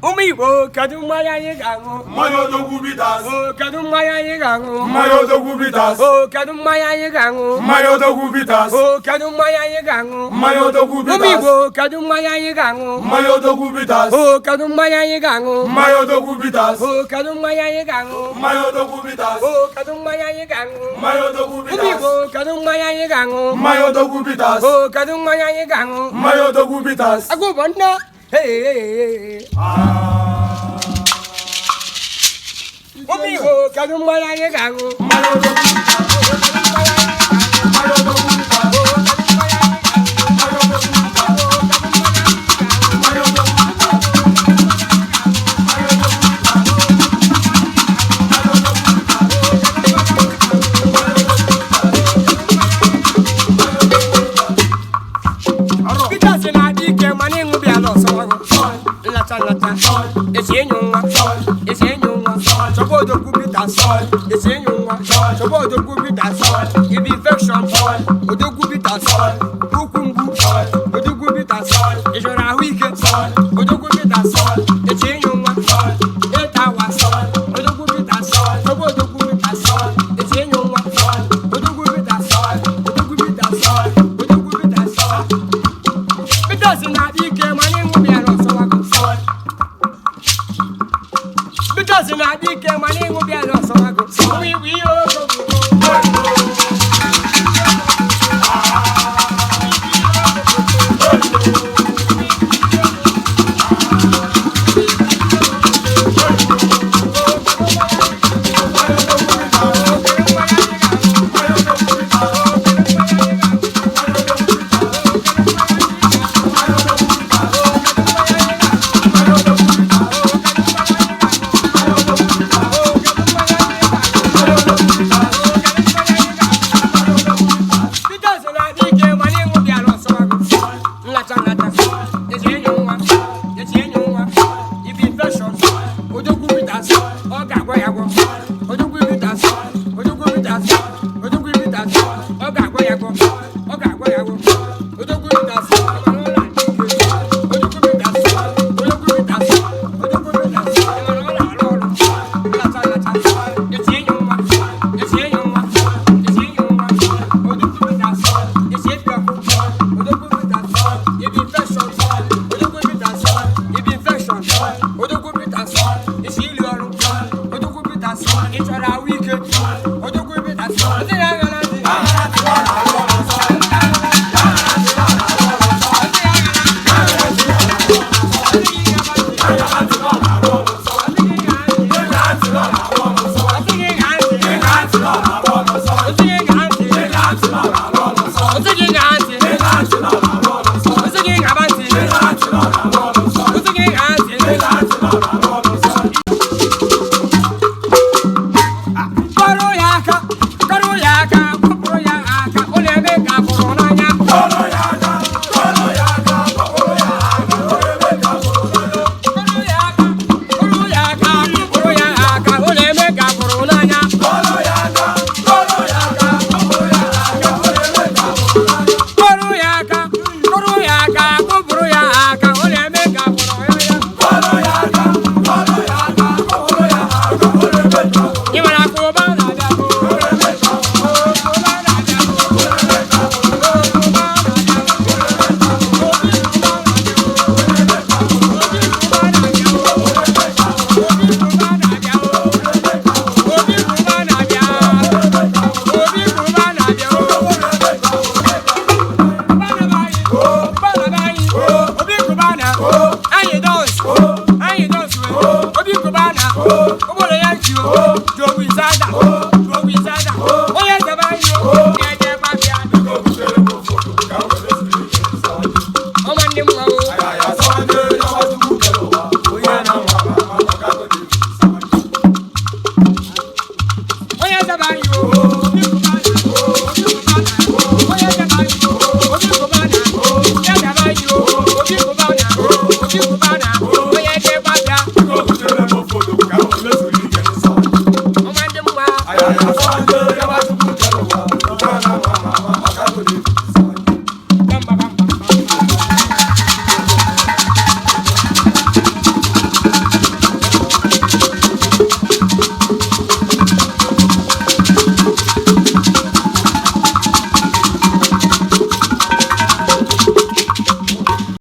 Umigo, Kadumaya Yagango, Mayodo Gubitas, oh, Kadumaya Yagango, Mayodo Gubitas, oh, Kadumaya Yagango, Mayodo Gubitas, oh, Kadumaya Yagango, Mayodo Gubitas, Umigo, Kadumaya Yagango, Mayodo Gubitas, oh, Kadumaya Yagango, Mayodo Gubitas, oh, Kadumaya Yagango, Mayodo Gubitas, oh, Kadumaya Yagango, Mayodo Gubitas, Umigo, Kadumaya Yagango, Mayodo Gubitas, oh, Kadumaya Yagango, Mayodo Gubitas. Ago Banda, hey, Umigo, Kadumaya Yagango, Mayodo because in a dick, my name will be a loss of a good.